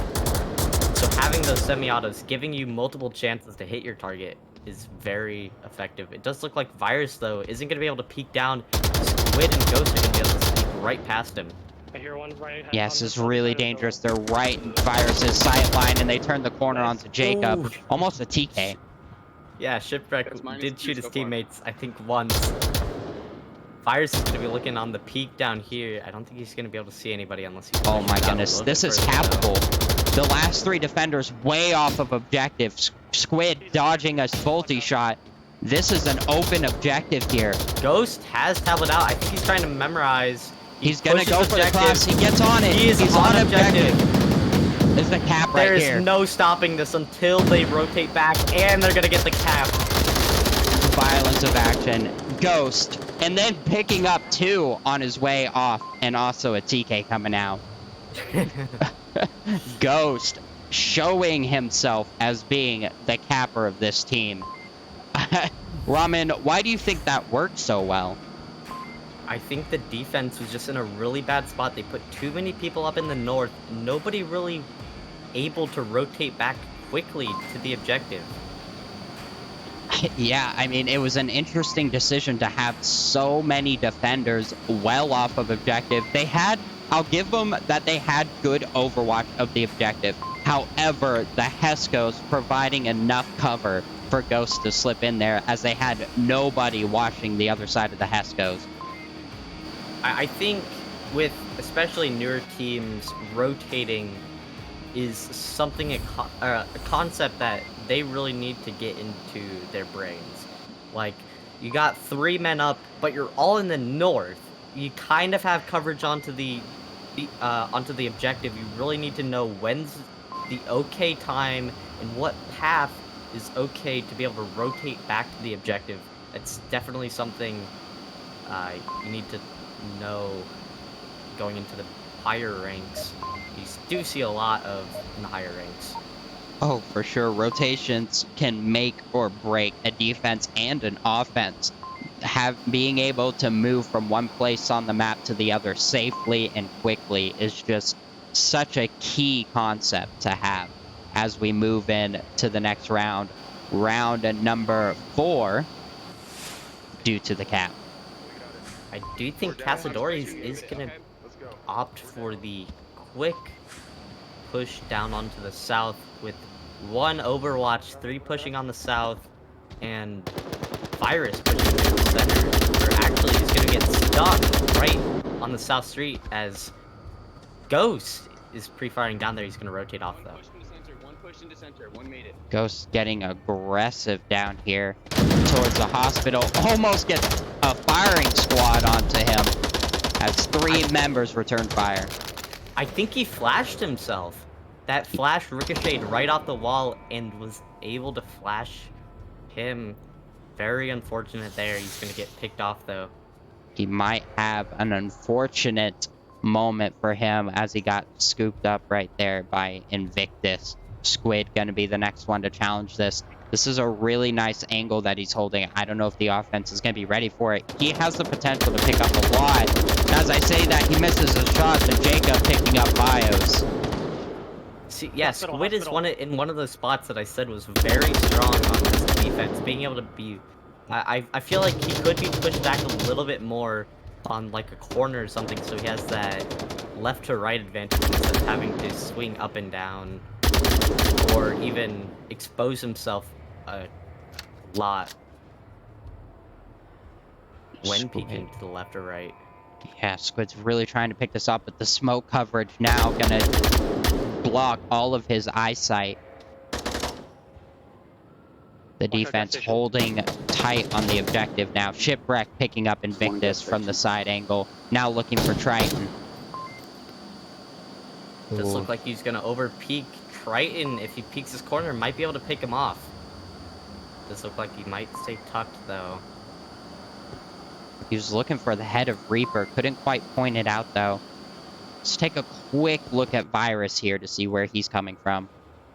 So having those semi-autos giving you multiple chances to hit your target is very effective. It does look like Virus, though, isn't going to be able to peek down. Squid and Ghost are going to be able to sneak right past him. I hear one right. Yes, it's really dangerous. They're right in Virus's sight line, and they turn the corner onto Jacob. Ooh. Almost a TK. Yeah, Shipwreck That's minus did 2 shoot his so far. teammates, I think, once. Virus is gonna be looking on the peak down here. I don't think he's gonna be able to see anybody unless he. Oh my goodness, this is capable. The last 3 defenders way off of objective. Squid dodging a Volty shot. This is an open objective here. Ghost has tablet out. I think he's trying to memorize. He's gonna go for the cross. He gets on it. He is He's on objective. There's the cap right There is here. no stopping this until they rotate back, and they're gonna get the cap. Violence of action. Ghost. And then picking up 2 on his way off. And also a TK coming out. Ghost showing himself as being the capper of this team. Ramen, why do you think that worked so well? I think the defense was just in a really bad spot. They put too many people up in the north. Nobody really able to rotate back quickly to the objective. Yeah, I mean, it was an interesting decision to have so many defenders well off of objective. They had, I'll give them that they had good overwatch of the objective. However, the Heskos providing enough cover for Ghost to slip in there as they had nobody watching the other side of the Heskos. I think with especially newer teams, rotating is something, a concept that they really need to get into their brains. Like, you got 3 men up, but you're all in the north. You kind of have coverage onto the objective. You really need to know when's the okay time and what path is okay to be able to rotate back to the objective. It's definitely something you need to know going into the higher ranks. You do see a lot of in the higher ranks. Oh, for sure. Rotations can make or break a defense and an offense. Being able to move from one place on the map to the other safely and quickly is just such a key concept to have as we move in to the next round. Round number 4 due to the cap. I do think Cazadores is going to opt for the quick push down onto the south with 1 Overwatch, 3 pushing on the south, and Virus pushing to the center. Or actually, he's going to get stuck right on the south street as Ghost is pre-firing down there. He's going to rotate off, though. One push into center, 1 made it. Ghost getting aggressive down here towards the hospital. Almost gets a firing squad onto him as 3 members return fire. I think he flashed himself. That flash ricocheted right off the wall and was able to flash him. Very unfortunate there. He's going to get picked off, though. He might have an unfortunate moment for him as he got scooped up right there by Invictus. Squid going to be the next one to challenge this. This is a really nice angle that he's holding. I don't know if the offense is going to be ready for it. He has the potential to pick up a lot. As I say that, he misses his shots, and Jacob picking up bios. See, yeah, Squid is in one of those spots that I said was very strong on this defense. Being able to be... I feel like he could be pushed back a little bit more on like a corner or something, so he has that left to right advantage instead of having to swing up and down or even expose himself a lot when peeking to the left or right. Yeah, Squid's really trying to pick this up, but the smoke coverage now gonna block all of his eyesight. The defense holding tight on the objective now. Shipwreck picking up Invictus from the side angle. Now looking for Triton. Does look like he's gonna over peek. Triton, if he peeks his corner, might be able to pick him off. Does look like he might stay tucked though. He was looking for the head of Reaper. Couldn't quite point it out though. Let's take a quick look at Virus here to see where he's coming from.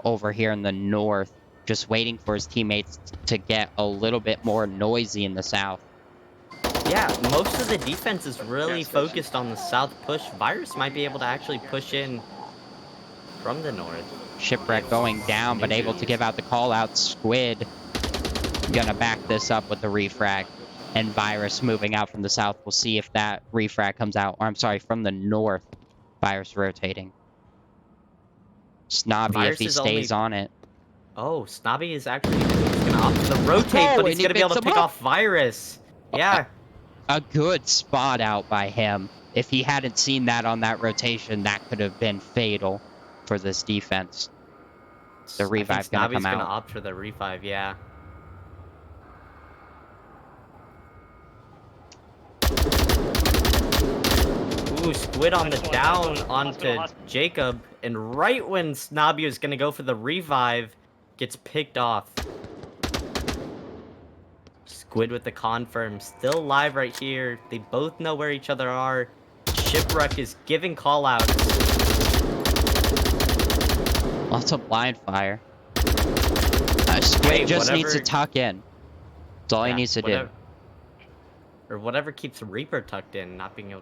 Over here in the north. Just waiting for his teammates to get a little bit more noisy in the south. Yeah, most of the defense is really focused on the south push. Virus might be able to actually push in from the north. Shipwreck going down, but able to give out the call out. Squid gonna back this up with the refrag. And Virus moving out from the south. We'll see if that refrag comes out. Or I'm sorry, from the north. Virus rotating. Snobby, if he stays on it. Oh, Snobby is actually gonna opt for the rotate, Oh, but and he's he gonna be able to picks him pick up. off Virus. Yeah. A good spot out by him. If he hadn't seen that on that rotation, that could have been fatal for this defense. The revive gonna come gonna out. opt for the revive, yeah. Ooh, Squid on the down onto Jacob, and right when Snobby is gonna go for the revive, gets picked off. Squid with the confirm, still live right here. They both know where each other are. Shipwreck is giving callouts. Lots of blind fire. Squid just needs to tuck in. That's all he needs to do. Or whatever keeps Reaper tucked in, not being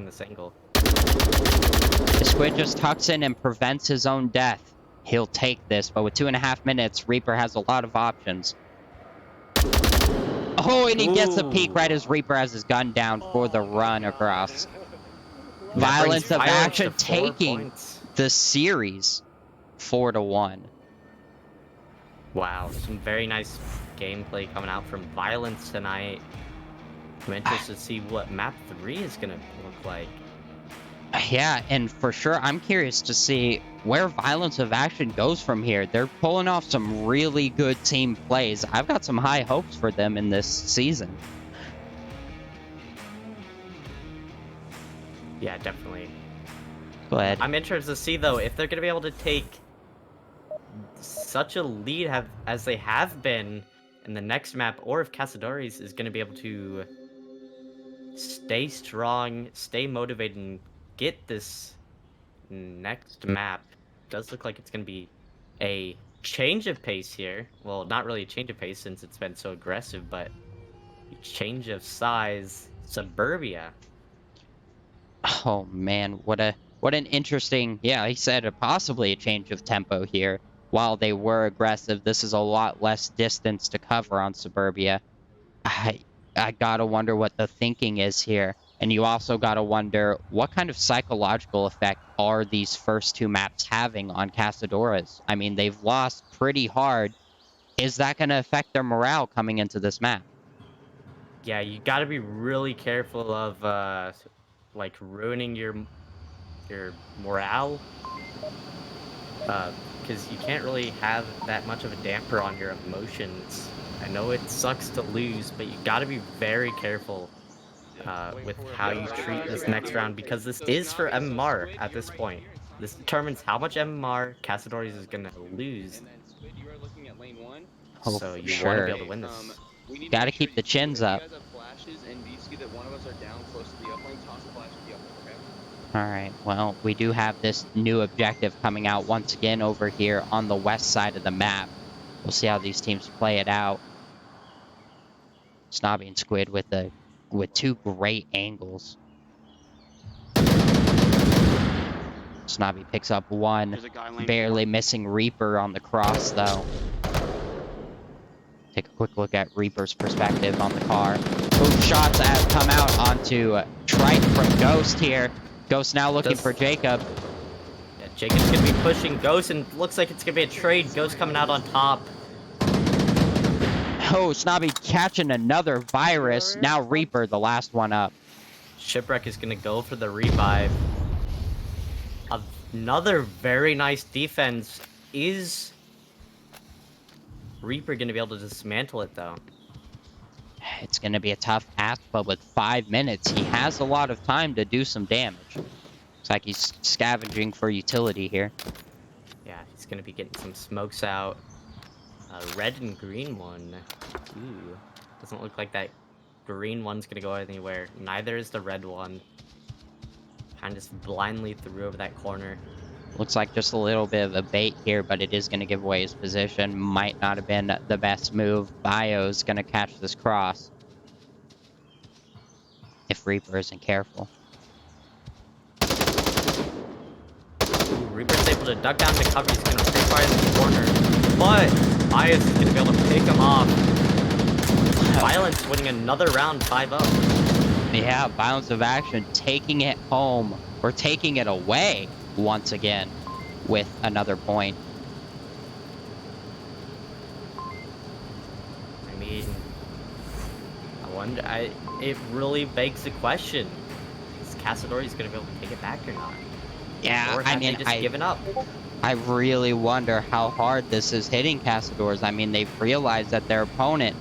this angle. If Squid just tucks in and prevents his own death, he'll take this. But with 2.5 minutes, Reaper has a lot of options. Oh, and he gets a peek right as Reaper has his gun down for the run across. Violence of action taking the series 4-1. Wow, some very nice gameplay coming out from Violence tonight. I'm interested to see what map 3 is gonna look like. Yeah, and for sure, I'm curious to see where Violence of Action goes from here. They're pulling off some really good team plays. I've got some high hopes for them in this season. Yeah, definitely. Go ahead. I'm interested to see, though, if they're gonna be able to take such a lead as they have been in the next map, or if Cazadores is gonna be able to stay strong, stay motivated, and get this next map. Does look like it's gonna be a change of pace here. Well, not really a change of pace since it's been so aggressive, but a change of size. Suburbia. Oh man, what an interesting, yeah, he said possibly a change of tempo here. While they were aggressive, this is a lot less distance to cover on Suburbia. I gotta wonder what the thinking is here. And you also gotta wonder what kind of psychological effect are these first two maps having on Cazadores? I mean, they've lost pretty hard. Is that gonna affect their morale coming into this map? Yeah, you gotta be really careful of like ruining your morale. Because you can't really have that much of a damper on your emotions. I know it sucks to lose, but you gotta be very careful with how you treat this next round, because this is for MMR at this point. This determines how much MMR Cazadores is gonna lose. Oh, So for you want to sure. be able to win this. Gotta keep the chins up. Alright, well, we do have this new objective coming out once again over here on the west side of the map. We'll see how these teams play it out. Snobby and Squid with two great angles. Snobby picks up one, barely missing Reaper on the cross though. Take a quick look at Reaper's perspective on the car. Both shots have come out onto Trike from Ghost here. Ghost now looking for Jacob. Yeah, Jacob's gonna be pushing Ghost, and looks like it's gonna be a trade. Ghost coming out on top. Oh, Snobby catching another virus. Now Reaper, the last one up. Shipwreck is gonna go for the revive. Another very nice defense. Is Reaper gonna be able to dismantle it though? It's going to be a tough ask, but with 5 minutes, he has a lot of time to do some damage. Looks like he's scavenging for utility here. Yeah, he's gonna be getting some smokes out. Red and green one. Ooh, doesn't look like that green one's gonna go anywhere. Neither is the red one. Kind of just blindly threw over that corner. Looks like just a little bit of a bait here, but it is going to give away his position. Might not have been the best move. Bio's going to catch this cross. If Reaper isn't careful. Ooh, Reaper's able to duck down to cover. He's gonna pre-fire in the corner. But Bias is gonna be able to pick him off. Violence winning another round 5-0. Yeah, Violence of Action taking it home. Or taking it away. Once again with another point. wonder. It really begs the question: is Cazadores gonna be able to take it back or not? Yeah, Or have they just given up? I really wonder how hard this is hitting Cazadores. I mean, they've realized that their opponent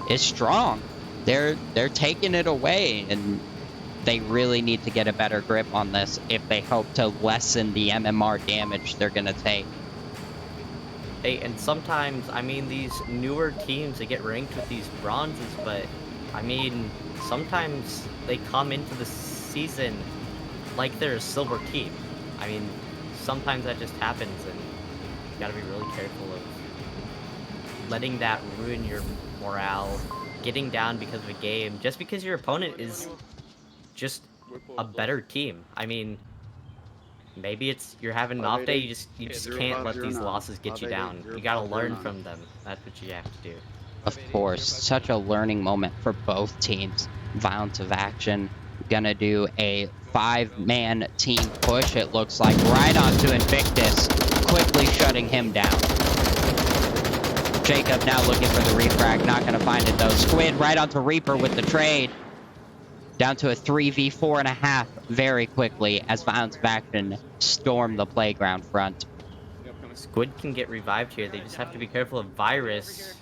is strong. They're taking it away, and they really need to get a better grip on this if they hope to lessen the MMR damage they're gonna take. Hey, and sometimes, I mean, these newer teams, they get ranked with these bronzes, but, I mean, sometimes they come into the season like they're a silver team. I mean, sometimes that just happens, and you gotta be really careful of letting that ruin your morale, getting down because of a game, just because your opponent is just a better team. I mean, maybe it's you're having an off day, you just can't let these losses get you down. You gotta learn from them. That's what you have to do. Of course, such a learning moment for both teams. Violence of Action gonna do a 5-man team push, it looks like, right onto Invictus, quickly shutting him down. Jacob now looking for the refrag, not gonna find it though. Squid right onto Reaper with the trade. Down to a 3v4.5 very quickly as Violence of Action storm the playground front. Squid can get revived here. They just have to be careful of Virus.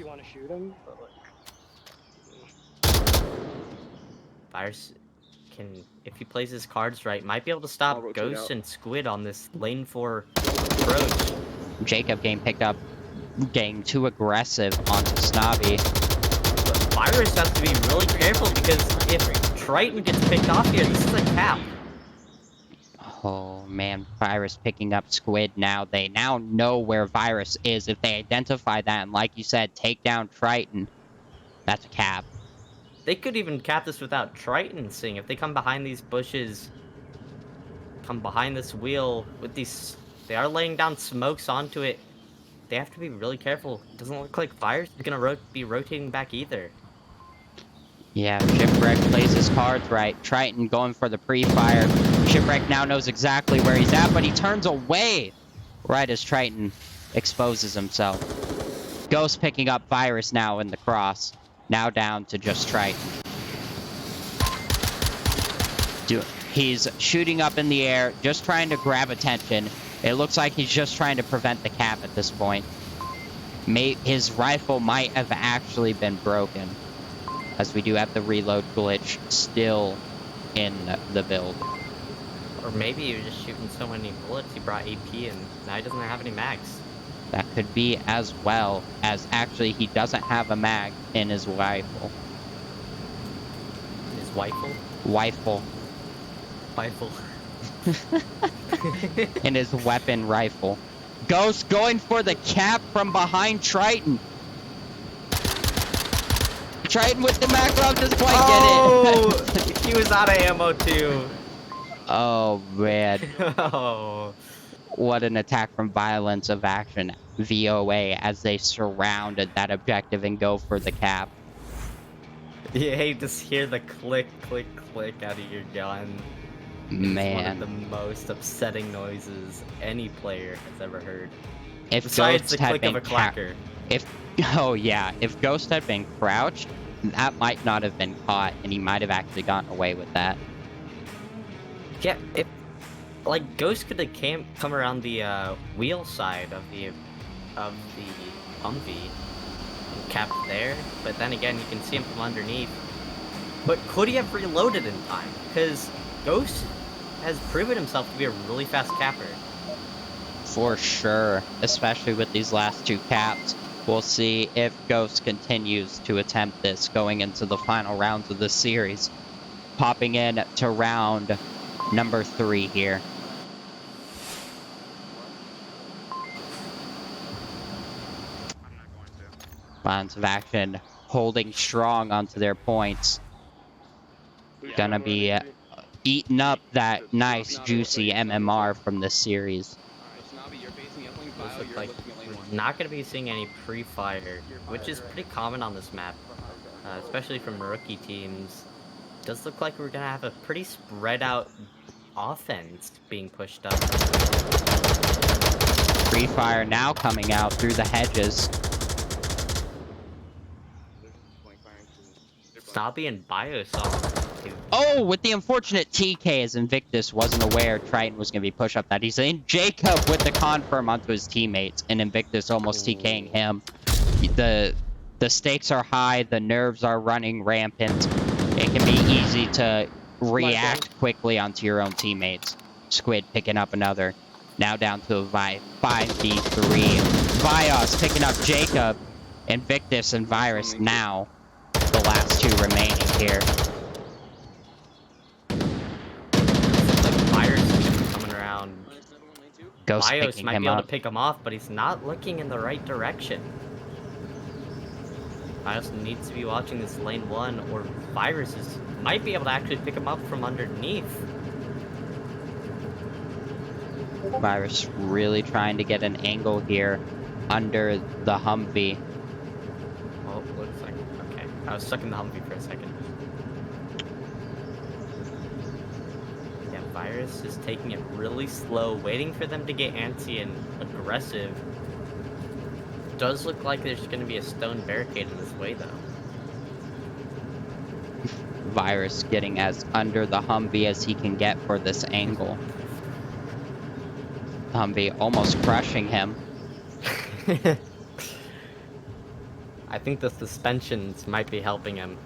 Virus can, if he plays his cards right, might be able to stop Ghost and Squid on this lane 4 approach. Jacob getting picked up, getting too aggressive onto Snobby. But Virus has to be really careful because if Triton gets picked off here, this is a cap. Oh man, Virus picking up Squid now. They now know where Virus is. If they identify that and, like you said, take down Triton, that's a cap. They could even cap this without Triton seeing. If they come behind these bushes, come behind this wheel with these... They are laying down smokes onto it. They have to be really careful. It doesn't look like Virus is going to be rotating back either. Yeah, Shipwreck plays his cards right. Triton going for the pre-fire. Shipwreck now knows exactly where he's at, but he turns away right as Triton exposes himself. Ghost picking up Virus now in the cross. Now down to just Triton. He's shooting up in the air, just trying to grab attention. It looks like he's just trying to prevent the cap at this point. His rifle might have actually been broken, as we do have the reload glitch still in the build. Or maybe he was just shooting so many bullets he brought AP and now he doesn't have any mags. That could be, as well as actually he doesn't have a mag in his rifle. His rifle? Rifle. Rifle. In his weapon rifle. Ghost going for the cap from behind Triton. Triton with the macro doesn't quite get it. He was out of ammo too. Oh man. Oh. What an attack from Violence of Action, VOA, as they surrounded that objective and go for the cap. You hate to hear the click, click, click out of your gun. Man. It's one of the most upsetting noises any player has ever heard. If Besides Ghost the had click been of a clacker. Oh yeah, if Ghost had been crouched, that might not have been caught, and he might have actually gotten away with that. Yeah, if like Ghost could have come around the wheel side of the Humvee and capped there, but then again you can see him from underneath. But could he have reloaded in time? Because Ghost has proven himself to be a really fast capper. For sure, especially with these last two caps. We'll see if Ghost continues to attempt this going into the final rounds of the series. Popping in to round number 3 here. Violence of Action holding strong onto their points. Gonna be eating up that nice, juicy MMR from this series. Looks like we're not going to be seeing any pre-fire, which is pretty common on this map, especially from rookie teams. Does look like we're going to have a pretty spread out offense being pushed up. Pre-fire now coming out through the hedges. Snobby and Bios on. Oh, with the unfortunate TK as Invictus wasn't aware Triton was going to be push up that. He's in Jacob with the confirm onto his teammates, and Invictus almost TKing him. The stakes are high, the nerves are running rampant. It can be easy to react quickly onto your own teammates. Squid picking up another. Now down to a 5v3. Vios picking up Jacob. Invictus and Virus now the last two remaining here. Coming around. Ghost Bios picking might him be able up. to pick him off, but he's not looking in the right direction. Bios needs to be watching this lane 1, or Viruses might be able to actually pick him up from underneath. Virus really trying to get an angle here under the Humvee. Oh, looks like... Okay, I was stuck in the Humvee for a second. Yeah, Virus is taking it really slow, waiting for them to get antsy and aggressive. Does look like there's going to be a stone barricade in this way, though. Virus getting as under the Humvee as he can get for this angle. Humvee almost crushing him. I think the suspensions might be helping him.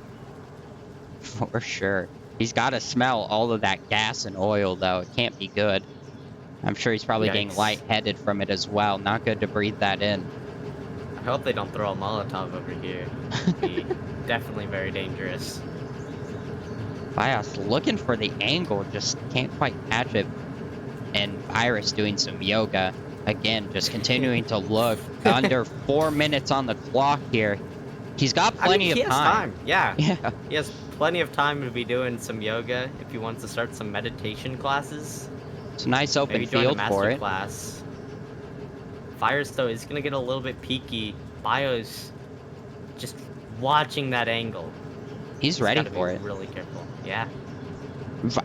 For sure. He's got to smell all of that gas and oil, though. It can't be good. I'm sure he's probably getting lightheaded from it as well. Not good to breathe that in. I hope they don't throw a Molotov over here. It'd be definitely very dangerous. Bios looking for the angle, just can't quite catch it. And Virus doing some yoga. Again, just continuing to look. Under 4 minutes on the clock here. He's got plenty of time. Yeah. Yeah. He has plenty of time to be doing some yoga if he wants to start some meditation classes. It's a nice open Maybe join field a for master it. class. Virus, though, is going to get a little bit peaky. Bios just watching that angle. He's ready for it. Really careful. Yeah.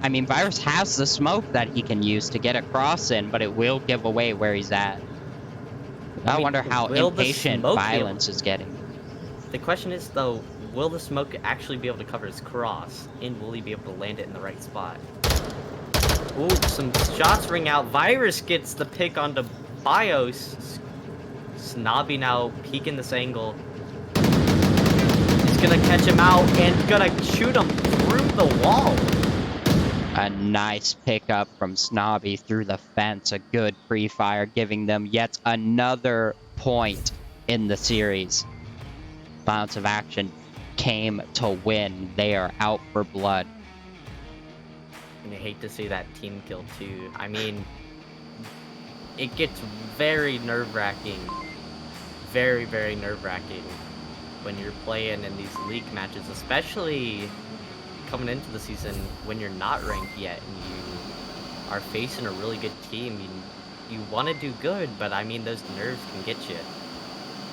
I mean, Virus has the smoke that he can use to get across in, but it will give away where he's at. I wonder how impatient Violence is getting. The question is, though, will the smoke actually be able to cover his cross? And will he be able to land it in the right spot? Ooh, some shots ring out. Virus gets the pick onto Bios. Snobby now peeking this angle. He's gonna catch him out and gonna shoot him through the wall. A nice pickup from Snobby through the fence. A good pre-fire, giving them yet another point in the series. Balance of Action came to win. They are out for blood. And I hate to see that team kill too. I mean, it gets very nerve-wracking. Very, very nerve-wracking when you're playing in these league matches, especially coming into the season when you're not ranked yet and you are facing a really good team. You want to do good, but I mean, those nerves can get you.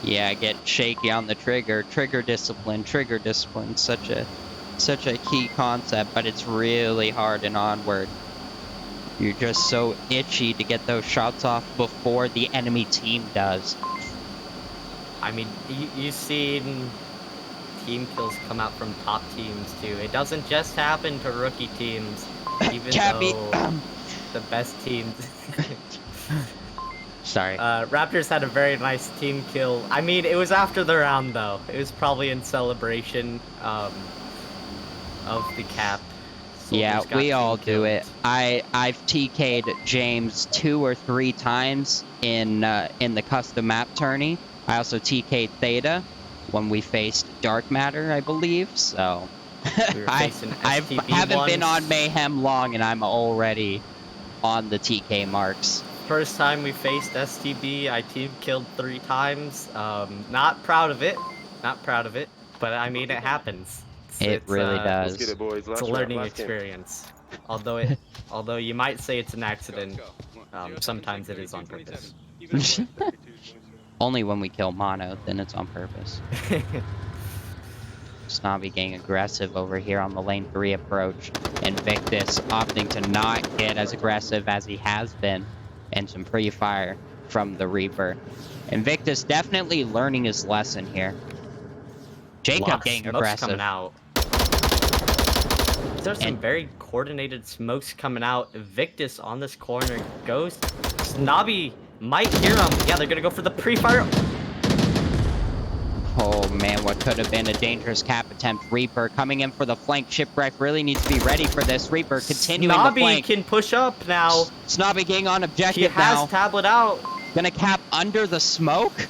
Yeah, get shaky on the trigger. Trigger discipline. Such a key concept, but it's really hard in Onward. You're just so itchy to get those shots off before the enemy team does. I mean, you've seen team kills come out from top teams too. It doesn't just happen to rookie teams, even though the best teams. Sorry. Raptors had a very nice team kill. I mean, it was after the round though. It was probably in celebration of the cap. Yeah, we all do it. I've TK'd James 2 or 3 times in the custom map tourney. I also TK'd Theta when we faced Dark Matter, I believe. So I haven't been on Mayhem long, and I'm already on the TK marks. First time we faced STB, I team killed 3 times. Not proud of it. Not proud of it. But I mean, it happens. It really does. Let's get it, boys. It's a learning experience. Although you might say it's an accident, sometimes it is on purpose. Only when we kill Mono, then it's on purpose. Snobby getting aggressive over here on the lane 3 approach. Invictus opting to not get as aggressive as he has been. And some pre-fire from the Reaper. Invictus definitely learning his lesson here. Jacob getting aggressive. Coming out. are some very coordinated smokes coming out. Victus on this corner. Ghost. Snobby might hear him. Yeah, they're gonna go for the pre-fire. Oh man, what could have been a dangerous cap attempt. Reaper coming in for the flank. Shipwreck really needs to be ready for this. Reaper continuing the Snobby flank. can push up now. Snobby getting on He objective has now. tablet out. Gonna cap under the smoke.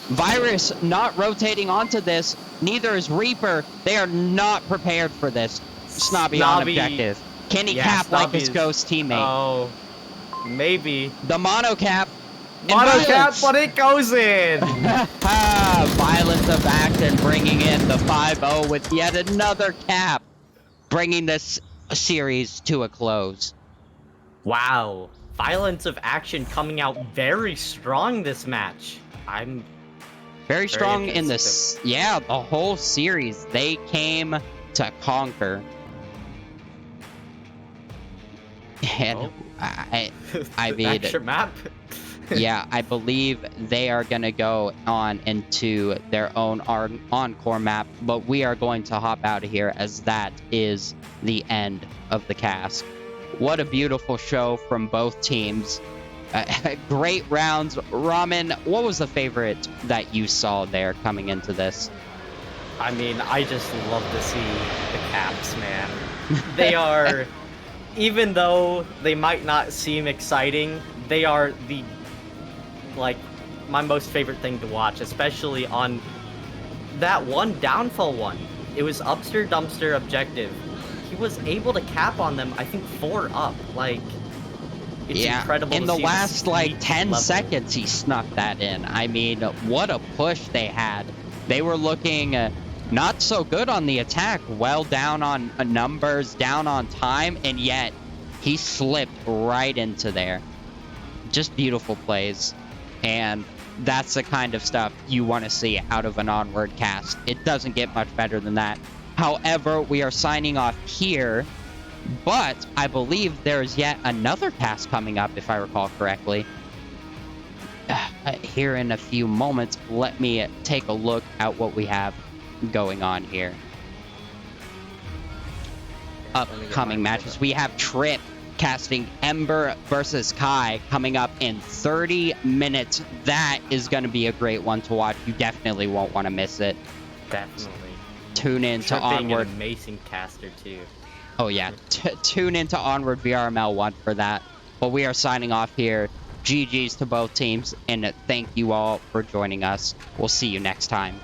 Virus not rotating onto this. Neither is Reaper. They are not prepared for this. Snobby on objective. Can he cap like his Ghost teammate? Oh, maybe. The mono cap. Mono cap, but it goes in. Violence of action bringing in the 5-0 with yet another cap. Bringing this series to a close. Wow. Violence of action coming out very strong this match. I'm Very strong in interested. this. Yeah, the whole series. They came to conquer. And Oh. I mean, extra map. yeah, I believe they are going to go on into their own encore map, but we are going to hop out of here as that is the end of the cast. What a beautiful show from both teams. Great rounds. Ramen, what was the favorite that you saw there coming into this? I mean, I just love to see the caps, man. They are, even though they might not seem exciting, they are the, like, my most favorite thing to watch, especially on that one downfall one. It was Upster Dumpster objective. He was able to cap on them, I think, 4 up. Like, it's incredible in to the see last, like, sweet 10 level. seconds, he snuck that in. I mean, what a push they had. They were looking not so good on the attack, well down on numbers, down on time, and yet he slipped right into there. Just beautiful plays. And that's the kind of stuff you want to see out of an Onward cast. It doesn't get much better than that. However, we are signing off here, but I believe there's yet another cast coming up, if I recall correctly. Here in a few moments, let me take a look at what we have going on here. Upcoming matches. We have Trip casting Ember versus Kai coming up in 30 minutes. That is going to be a great one to watch. You definitely won't want to miss it. Definitely. Tune in to Trip being Onward. an amazing caster, too. Oh, yeah. Tune into Onward VRML 1 for that. But we are signing off here. GG's to both teams, and thank you all for joining us. We'll see you next time.